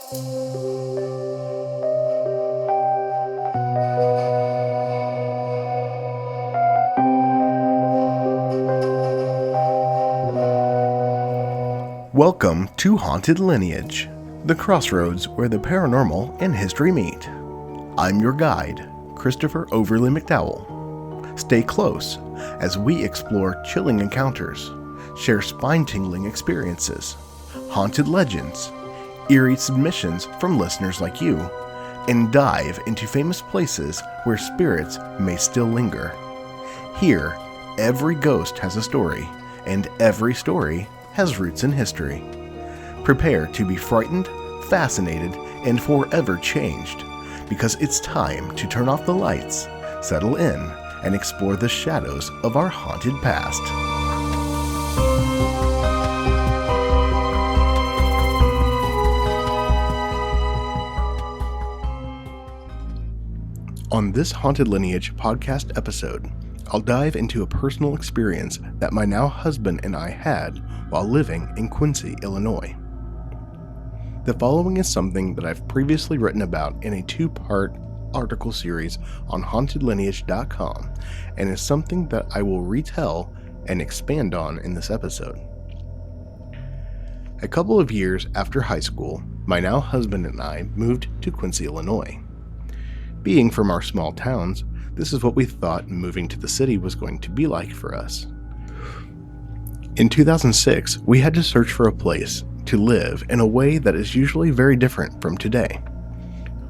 Welcome to Haunted Lineage, the crossroads where the paranormal and history meet. I'm your guide, Christopher Overly McDowell. Stay close as we explore chilling encounters, share spine-tingling experiences, haunted legends, eerie submissions from listeners like you, and dive into famous places where spirits may still linger. Here, every ghost has a story, and every story has roots in history. Prepare to be frightened, fascinated, and forever changed, because it's time to turn off the lights, settle in, and explore the shadows of our haunted past. On this Haunted Lineage podcast episode, I'll dive into a personal experience that my now husband and I had while living in Quincy, Illinois. The following is something that I've previously written about in a 2-part article series on hauntedlineage.com, and is something that I will retell and expand on in this episode. A couple of years after high school, my now husband and I moved to Quincy, Illinois. Being from our small towns, this is what we thought moving to the city was going to be like for us. In 2006, we had to search for a place to live in a way that is usually very different from today.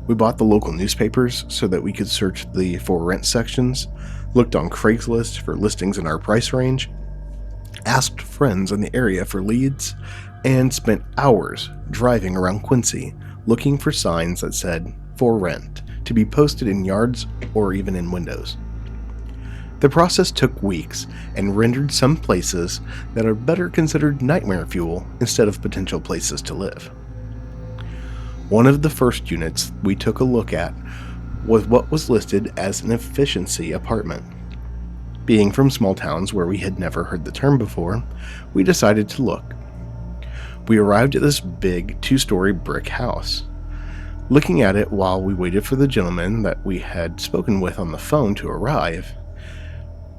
We bought the local newspapers so that we could search the for rent sections, looked on Craigslist for listings in our price range, asked friends in the area for leads, and spent hours driving around Quincy looking for signs that said for rent to be posted in yards or even in windows. The process took weeks and rendered some places that are better considered nightmare fuel instead of potential places to live. One of the first units we took a look at was what was listed as an efficiency apartment. Being from small towns where we had never heard the term before, we decided to look. We arrived at this big 2-story brick house. Looking at it while we waited for the gentleman that we had spoken with on the phone to arrive,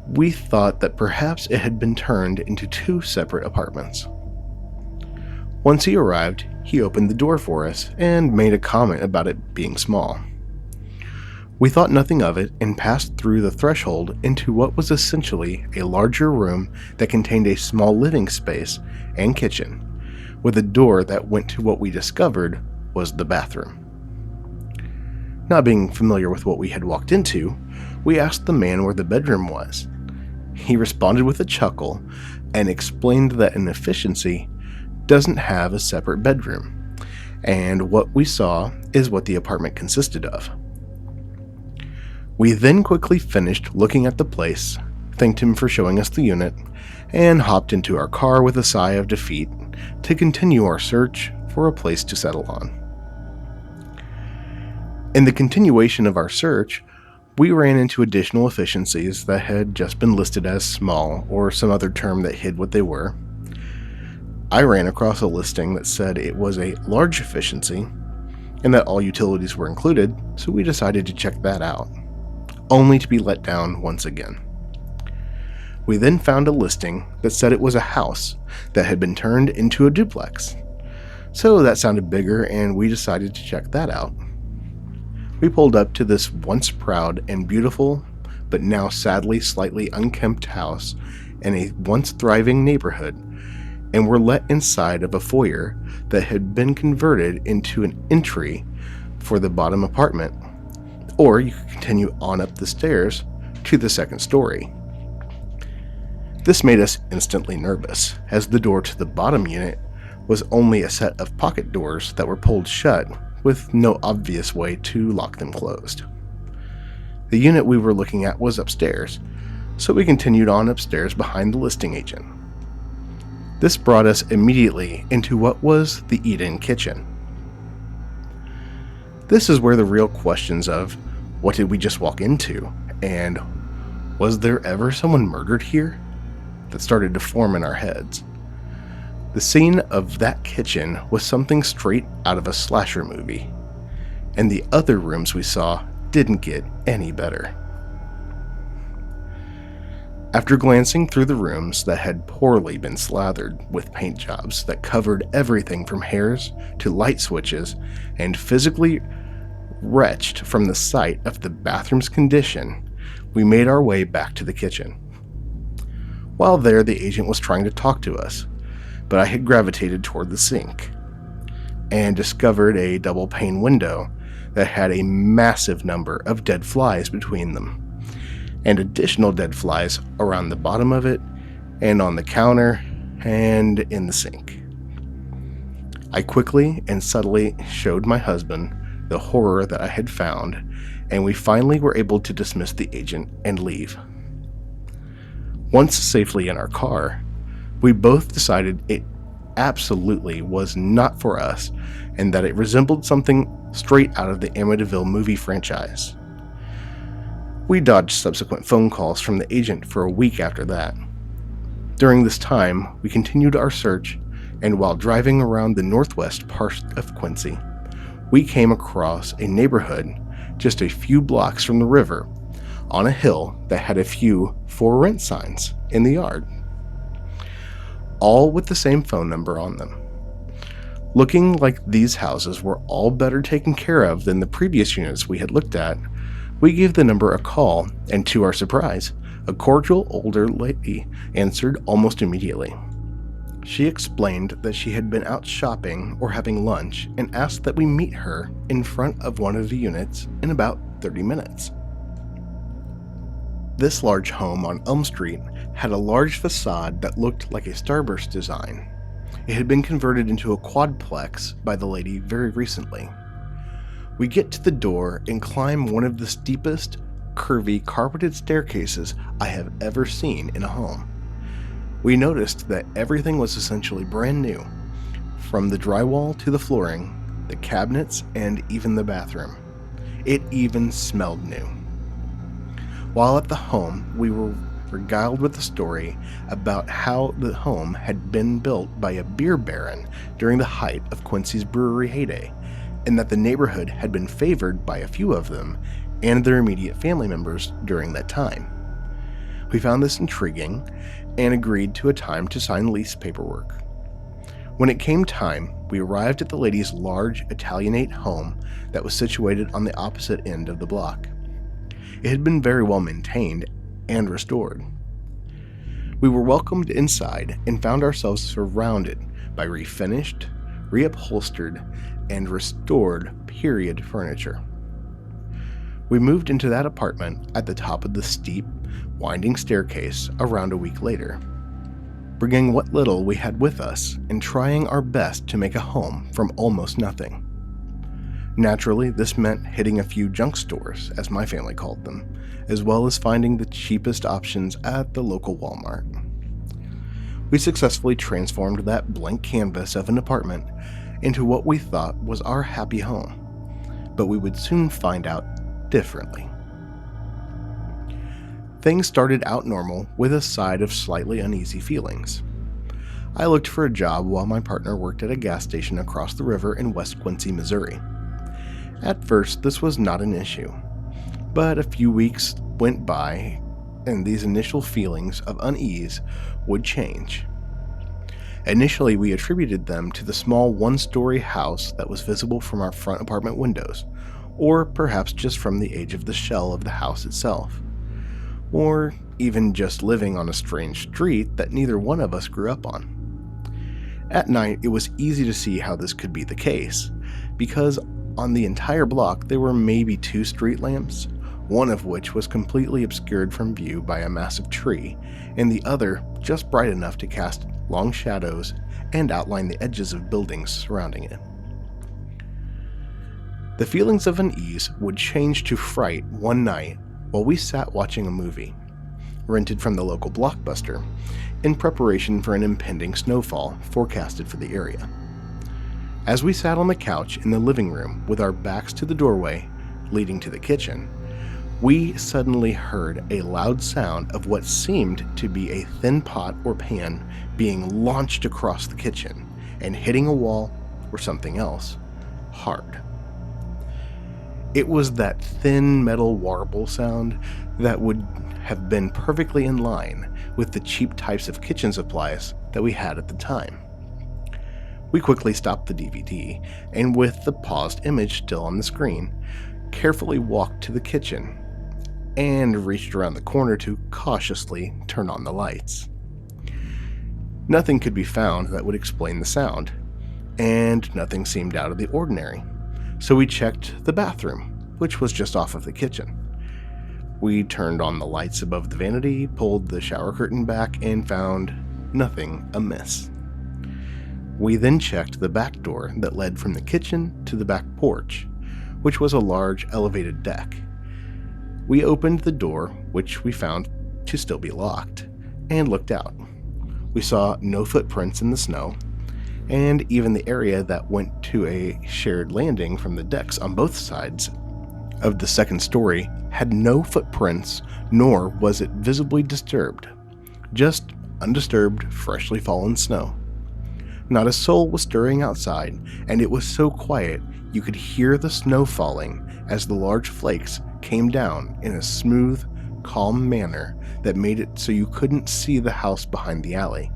we thought that perhaps it had been turned into 2 separate apartments. Once he arrived, he opened the door for us and made a comment about it being small. We thought nothing of it and passed through the threshold into what was essentially a larger room that contained a small living space and kitchen, with a door that went to what we discovered was the bathroom. Not being familiar with what we had walked into, we asked the man where the bedroom was. He responded with a chuckle and explained that an efficiency doesn't have a separate bedroom, and what we saw is what the apartment consisted of. We then quickly finished looking at the place, thanked him for showing us the unit, and hopped into our car with a sigh of defeat to continue our search for a place to settle on. In the continuation of our search, we ran into additional efficiencies that had just been listed as small or some other term that hid what they were. I ran across a listing that said it was a large efficiency and that all utilities were included, so we decided to check that out, only to be let down once again. We then found a listing that said it was a house that had been turned into a duplex, so that sounded bigger and we decided to check that out. We pulled up to this once proud and beautiful, but now sadly slightly unkempt house in a once thriving neighborhood, and were let inside of a foyer that had been converted into an entry for the bottom apartment, or you could continue on up the stairs to the 2nd story. This made us instantly nervous, as the door to the bottom unit was only a set of pocket doors that were pulled shut with no obvious way to lock them closed. The unit we were looking at was upstairs, so we continued on upstairs behind the listing agent. This brought us immediately into what was the eat-in kitchen. This is where the real questions of what did we just walk into and was there ever someone murdered here that started to form in our heads. The scene of that kitchen was something straight out of a slasher movie, and the other rooms we saw didn't get any better. After glancing through the rooms that had poorly been slathered with paint jobs that covered everything from hairs to light switches, and physically wretched from the sight of the bathroom's condition, we made our way back to the kitchen. While there, the agent was trying to talk to us, but I had gravitated toward the sink and discovered a double-pane window that had a massive number of dead flies between them, and additional dead flies around the bottom of it, and on the counter, and in the sink. I quickly and subtly showed my husband the horror that I had found, and we finally were able to dismiss the agent and leave. Once safely in our car, we both decided it absolutely was not for us, and that it resembled something straight out of the Amityville movie franchise. We dodged subsequent phone calls from the agent for a week after that. During this time, we continued our search, and while driving around the northwest part of Quincy, we came across a neighborhood just a few blocks from the river on a hill that had a few for rent signs in the yard, all with the same phone number on them. Looking like these houses were all better taken care of than the previous units we had looked at, we gave the number a call, and to our surprise, a cordial older lady answered almost immediately. She explained that she had been out shopping or having lunch and asked that we meet her in front of one of the units in about 30 minutes. This large home on Elm Street had a large facade that looked like a starburst design. It had been converted into a quad-plex by the lady very recently. We get to the door and climb one of the steepest, curvy, carpeted staircases I have ever seen in a home. We noticed that everything was essentially brand new, from the drywall to the flooring, the cabinets, and even the bathroom. It even smelled new. While at the home, we were regaled with the story about how the home had been built by a beer baron during the height of Quincy's brewery heyday, and that the neighborhood had been favored by a few of them and their immediate family members during that time. We found this intriguing and agreed to a time to sign lease paperwork. When it came time, we arrived at the lady's large Italianate home that was situated on the opposite end of the block. It had been very well maintained and restored. We were welcomed inside and found ourselves surrounded by refinished, reupholstered, and restored period furniture. We moved into that apartment at the top of the steep, winding staircase around a week later, bringing what little we had with us and trying our best to make a home from almost nothing. Naturally, this meant hitting a few junk stores, as my family called them, as well as finding the cheapest options at the local Walmart. We successfully transformed that blank canvas of an apartment into what we thought was our happy home, but we would soon find out differently. Things started out normal with a side of slightly uneasy feelings. I looked for a job while my partner worked at a gas station across the river in West Quincy, Missouri. At first, this was not an issue, but a few weeks went by and these initial feelings of unease would change. Initially, we attributed them to the small one-story house that was visible from our front apartment windows, or perhaps just from the age of the shell of the house itself, or even just living on a strange street that neither one of us grew up on. At night, it was easy to see how this could be the case, because on the entire block there were maybe 2 street lamps, one of which was completely obscured from view by a massive tree, and the other just bright enough to cast long shadows and outline the edges of buildings surrounding it. The feelings of unease would change to fright one night while we sat watching a movie, rented from the local Blockbuster, in preparation for an impending snowfall forecasted for the area. As we sat on the couch in the living room with our backs to the doorway leading to the kitchen, We suddenly heard a loud sound of what seemed to be a thin pot or pan being launched across the kitchen and hitting a wall or something else hard. It was that thin metal warble sound that would have been perfectly in line with the cheap types of kitchen supplies that we had at the time. We quickly stopped the DVD and, with the paused image still on the screen, carefully walked to the kitchen and reached around the corner to cautiously turn on the lights. Nothing could be found that would explain the sound, and nothing seemed out of the ordinary, so we checked the bathroom, which was just off of the kitchen. We turned on the lights above the vanity, pulled the shower curtain back, and found nothing amiss. We then checked the back door that led from the kitchen to the back porch, which was a large elevated deck. We opened the door, which we found to still be locked, and looked out. We saw no footprints in the snow, and even the area that went to a shared landing from the decks on both sides of the second story had no footprints, nor was it visibly disturbed. Just undisturbed, freshly fallen snow. Not a soul was stirring outside, and it was so quiet you could hear the snow falling as the large flakes came down in a smooth, calm manner that made it so you couldn't see the house behind the alley.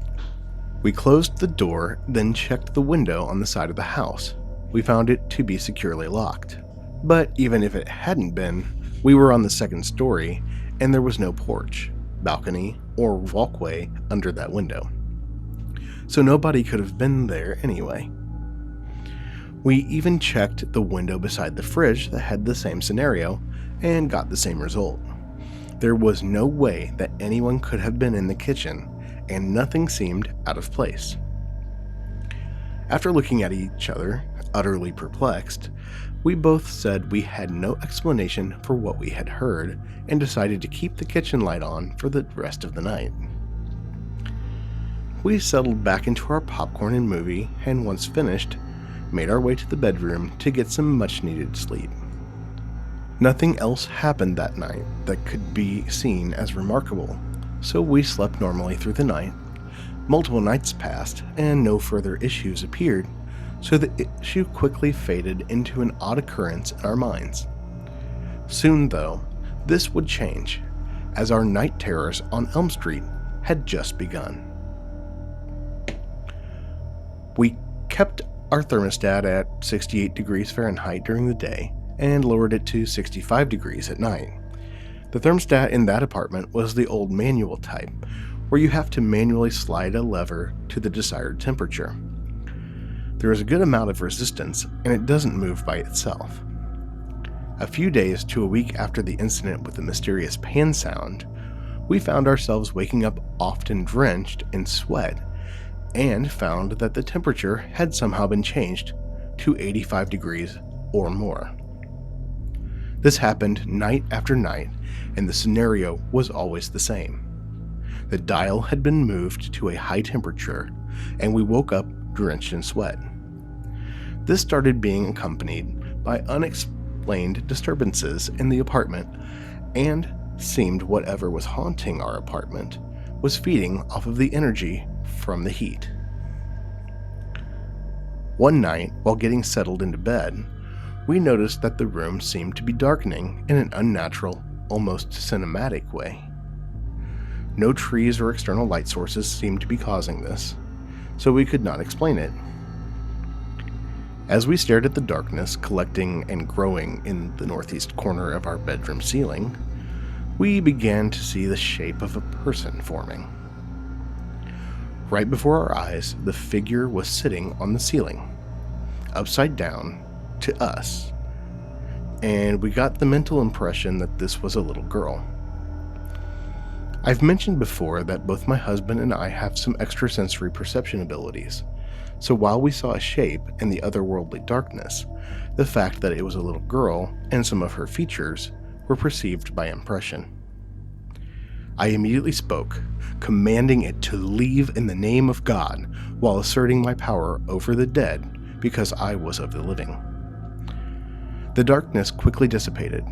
We closed the door, then checked the window on the side of the house. We found it to be securely locked. But even if it hadn't been, we were on the second story, and there was no porch, balcony, or walkway under that window. So nobody could have been there anyway. We even checked the window beside the fridge that had the same scenario, and got the same result. There was no way that anyone could have been in the kitchen, and nothing seemed out of place. After looking at each other, utterly perplexed, we both said we had no explanation for what we had heard, and decided to keep the kitchen light on for the rest of the night. We settled back into our popcorn and movie, and once finished, made our way to the bedroom to get some much-needed sleep. Nothing else happened that night that could be seen as remarkable, so we slept normally through the night. Multiple nights passed, and no further issues appeared, so the issue quickly faded into an odd occurrence in our minds. Soon, though, this would change, as our night terrors on Elm Street had just begun. We kept our thermostat at 68 degrees Fahrenheit during the day, and lowered it to 65 degrees at night. The thermostat in that apartment was the old manual type, where you have to manually slide a lever to the desired temperature. There is a good amount of resistance, and it doesn't move by itself. A few days to a week after the incident with the mysterious pan sound, we found ourselves waking up often drenched in sweat, and found that the temperature had somehow been changed to 85 degrees or more. This happened night after night, and the scenario was always the same. The dial had been moved to a high temperature, and we woke up drenched in sweat. This started being accompanied by unexplained disturbances in the apartment, and seemed whatever was haunting our apartment was feeding off of the energy from the heat. One night, while getting settled into bed, we noticed that the room seemed to be darkening in an unnatural, almost cinematic way. No trees or external light sources seemed to be causing this, so we could not explain it. As we stared at the darkness collecting and growing in the northeast corner of our bedroom ceiling, we began to see the shape of a person forming. Right before our eyes, the figure was sitting on the ceiling, upside down, to us, and we got the mental impression that this was a little girl. I've mentioned before that both my husband and I have some extrasensory perception abilities, so while we saw a shape in the otherworldly darkness, the fact that it was a little girl and some of her features were perceived by impression. I immediately spoke, commanding it to leave in the name of God, while asserting my power over the dead because I was of the living. The darkness quickly dissipated,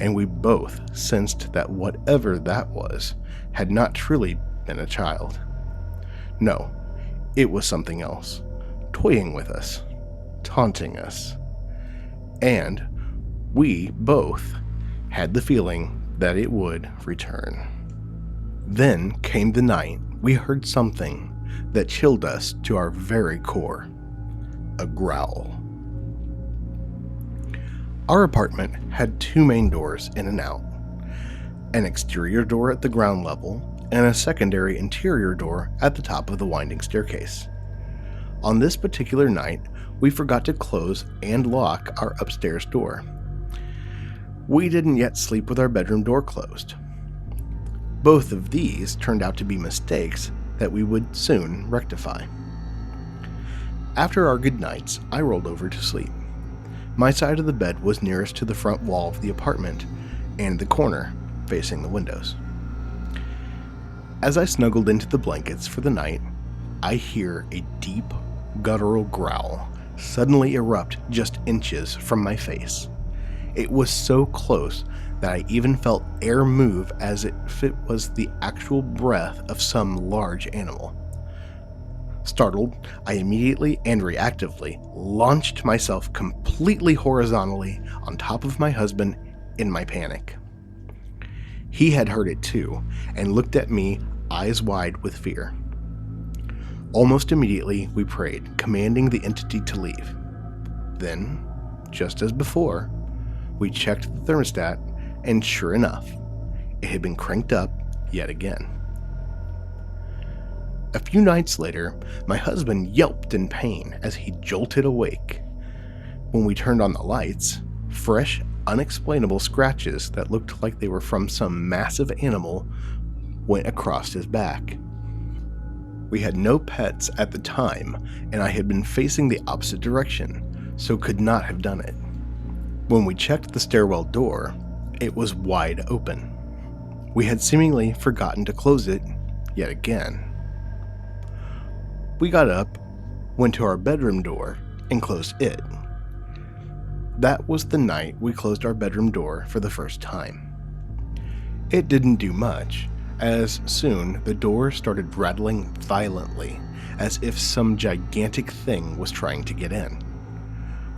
and we both sensed that whatever that was had not truly been a child. No, it was something else, toying with us, taunting us. And we both had the feeling that it would return. Then came the night we heard something that chilled us to our very core. A growl. Our apartment had two main doors in and out, an exterior door at the ground level and a secondary interior door at the top of the winding staircase. On this particular night, we forgot to close and lock our upstairs door. We didn't yet sleep with our bedroom door closed. Both of these turned out to be mistakes that we would soon rectify. After our good nights, I rolled over to sleep. My side of the bed was nearest to the front wall of the apartment and the corner facing the windows. As I snuggled into the blankets for the night, I hear a deep, guttural growl suddenly erupt just inches from my face. It was so close that I even felt air move as if it was the actual breath of some large animal. Startled, I immediately and reactively launched myself completely horizontally on top of my husband in my panic. He had heard it too and looked at me eyes wide with fear. Almost immediately, we prayed, commanding the entity to leave. Then, just as before, we checked the thermostat, and sure enough, it had been cranked up yet again. A few nights later, my husband yelped in pain as he jolted awake. When we turned on the lights, fresh, unexplainable scratches that looked like they were from some massive animal went across his back. We had no pets at the time, and I had been facing the opposite direction, so could not have done it. When we checked the stairwell door, it was wide open. We had seemingly forgotten to close it yet again. We got up, went to our bedroom door, and closed it. That was the night we closed our bedroom door for the first time. It didn't do much, as soon the door started rattling violently, as if some gigantic thing was trying to get in.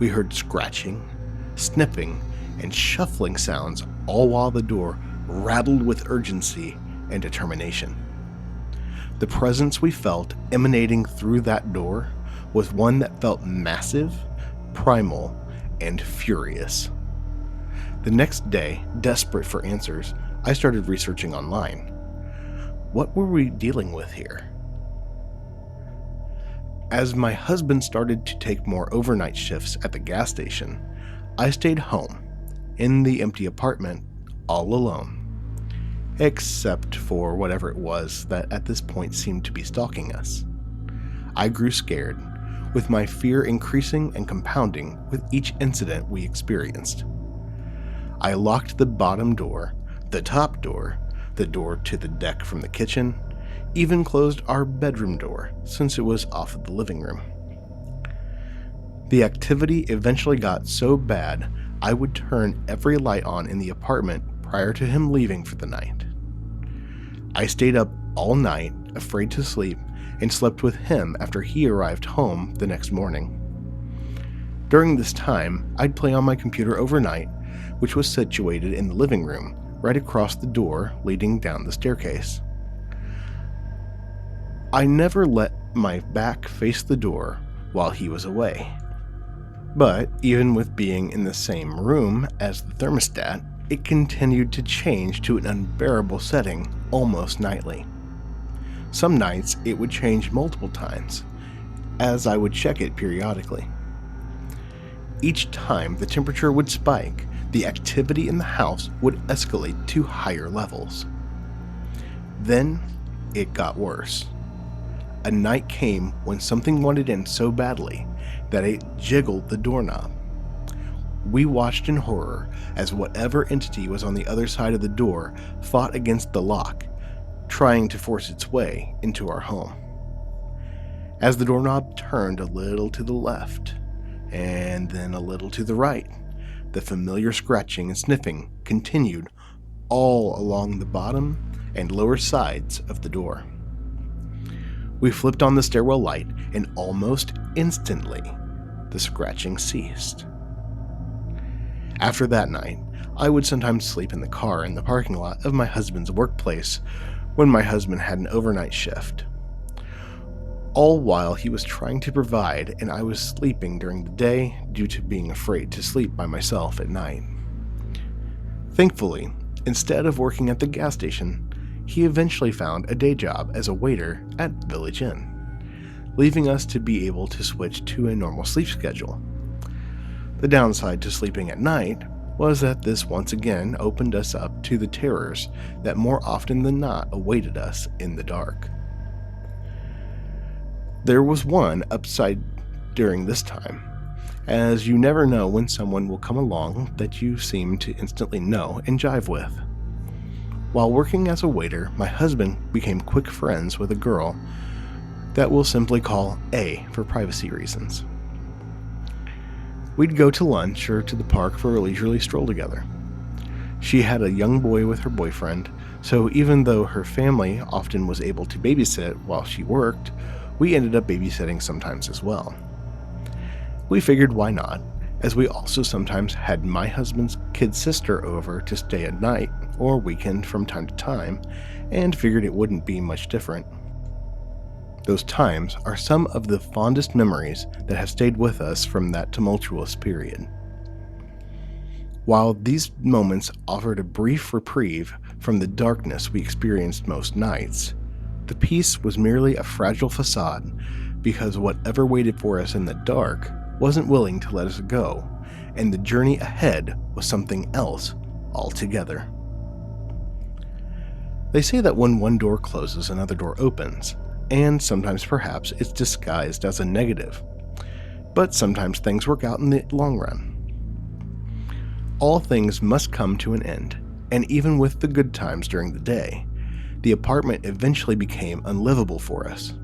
We heard scratching, snipping, and shuffling sounds, all while the door rattled with urgency and determination. The presence we felt emanating through that door was one that felt massive, primal, and furious. The next day, desperate for answers, I started researching online. What were we dealing with here? As my husband started to take more overnight shifts at the gas station, I stayed home, in the empty apartment, all alone. Except for whatever it was that at this point seemed to be stalking us. I grew scared, with my fear increasing and compounding with each incident we experienced. I locked the bottom door, the top door, the door to the deck from the kitchen, even closed our bedroom door since it was off of the living room. The activity eventually got so bad I would turn every light on in the apartment prior to him leaving for the night. I stayed up all night, afraid to sleep, and slept with him after he arrived home the next morning. During this time, I'd play on my computer overnight, which was situated in the living room, right across the door leading down the staircase. I never let my back face the door while he was away. But even with being in the same room as the thermostat, it continued to change to an unbearable setting almost nightly. Some nights it would change multiple times, as I would check it periodically. Each time the temperature would spike, the activity in the house would escalate to higher levels. Then it got worse. A night came when something wanted in so badly that it jiggled the doorknob. We watched in horror as whatever entity was on the other side of the door fought against the lock, trying to force its way into our home. As the doorknob turned a little to the left, and then a little to the right, the familiar scratching and sniffing continued all along the bottom and lower sides of the door. We flipped on the stairwell light, and almost instantly, the scratching ceased. After that night, I would sometimes sleep in the car in the parking lot of my husband's workplace when my husband had an overnight shift, all while he was trying to provide and I was sleeping during the day due to being afraid to sleep by myself at night. Thankfully, instead of working at the gas station, he eventually found a day job as a waiter at Village Inn, leaving us to be able to switch to a normal sleep schedule. The downside to sleeping at night was that this once again opened us up to the terrors that more often than not awaited us in the dark. There was one upside during this time, as you never know when someone will come along that you seem to instantly know and jive with. While working as a waiter, my husband became quick friends with a girl that we'll simply call A for privacy reasons. We'd go to lunch or to the park for a leisurely stroll together. She had a young boy with her boyfriend, so even though her family often was able to babysit while she worked, we ended up babysitting sometimes as well. We figured why not, as we also sometimes had my husband's kid sister over to stay at night or weekend from time to time, and figured it wouldn't be much different. Those times are some of the fondest memories that have stayed with us from that tumultuous period. While these moments offered a brief reprieve from the darkness we experienced most nights, the peace was merely a fragile facade because whatever waited for us in the dark wasn't willing to let us go, and the journey ahead was something else altogether. They say that when one door closes, another door opens, and sometimes perhaps it's disguised as a negative, but sometimes things work out in the long run. All things must come to an end, and even with the good times during the day, the apartment eventually became unlivable for us.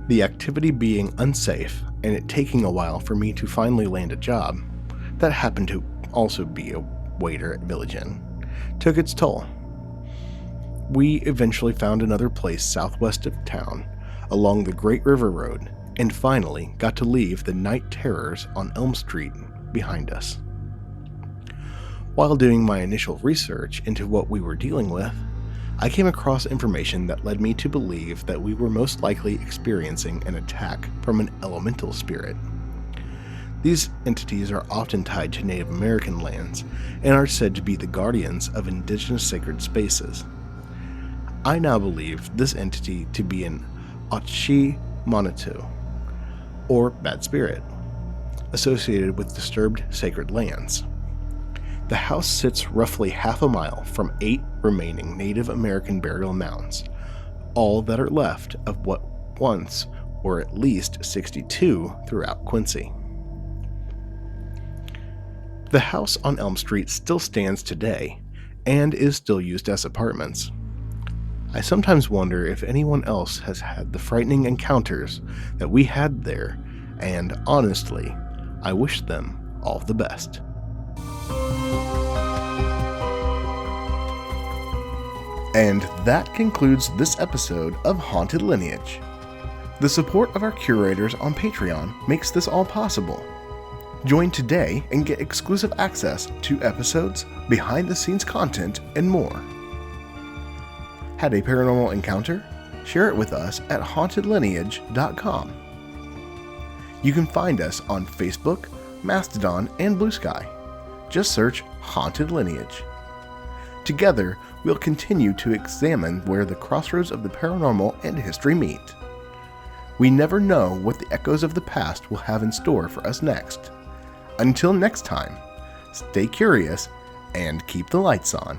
The activity being unsafe and it taking a while for me to finally land a job that happened to also be a waiter at Village Inn took its toll. We eventually found another place southwest of town along the Great River Road and finally got to leave the night terrors on Elm Street behind us. While doing my initial research into what we were dealing with, I came across information that led me to believe that we were most likely experiencing an attack from an elemental spirit. These entities are often tied to Native American lands and are said to be the guardians of indigenous sacred spaces. I now believe this entity to be an Ochi Manitou, or bad spirit, associated with disturbed sacred lands. The house sits roughly half a mile from 8 remaining Native American burial mounds, all that are left of what once were at least 62 throughout Quincy. The house on Elm Street still stands today and is still used as apartments. I sometimes wonder if anyone else has had the frightening encounters that we had there, and honestly, I wish them all the best. And that concludes this episode of Haunted Lineage. The support of our curators on Patreon makes this all possible. Join today and get exclusive access to episodes, behind-the-scenes content, and more. Had a paranormal encounter? Share it with us at hauntedlineage.com. You can find us on Facebook, Mastodon, and Blue Sky. Just search Haunted Lineage. Together, we'll continue to examine where the crossroads of the paranormal and history meet. We never know what the echoes of the past will have in store for us next. Until next time, stay curious and keep the lights on.